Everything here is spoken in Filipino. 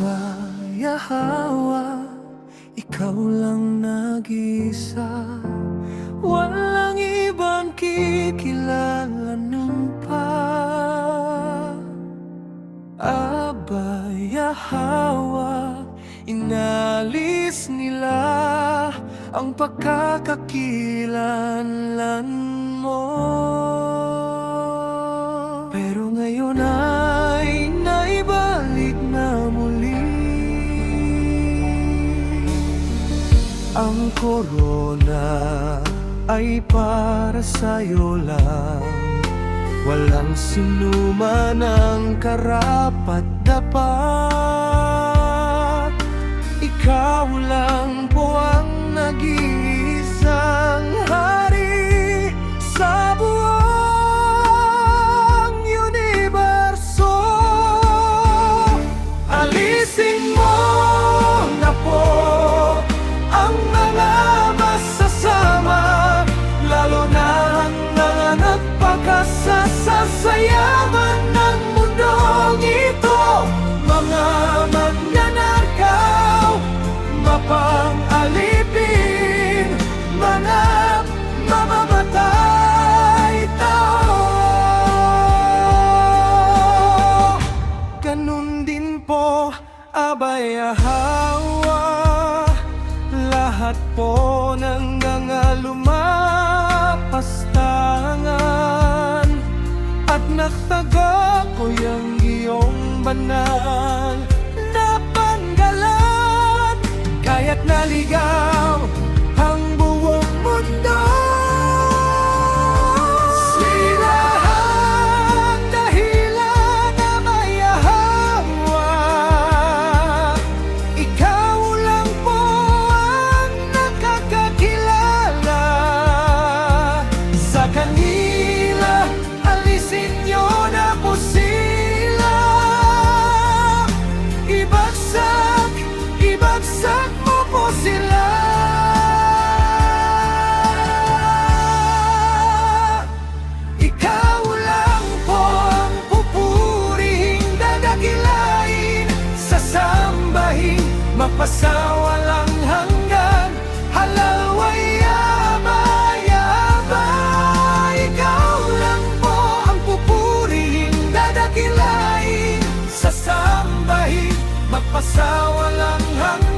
Abayahawa, ikaw lang nag-isa, walang ibang kikilalanin pa. Abayahawa, inalis nila ang pagkakakilanlan mo, pero ngayon ay naibalik na muli. Ang korona ay para sa'yo lang, walang sinuman ang karapat-dapat. Ikaw lang po ang nag-iisang hari sa buong universo. Alisin mo na po ang mga masasama, lalo na ang mga nagpakasasayaman ng mundong ito. Mga magnanakaw, mapang-alipin, mga mamamatay tao. Ganun din po, abayahawa, lahat po ng mga lumapastangan at naktaga ko yung iyong banal na panggalan, kaya't naligaw ang buong mundo. Sila ang dahilan, abayahawa, ikaw lang po ang nakakakilala sa kanila. Alisin niyo na po sila, ibagsak mo po sila. Ikaw lang po ang pupurihin, dadakilain, sasambahin, mapasawalang hanggan. Halalway abayaba, ikaw lang po ang pupurihin, dadakilain, sasambahin, mapasawalang hanggan.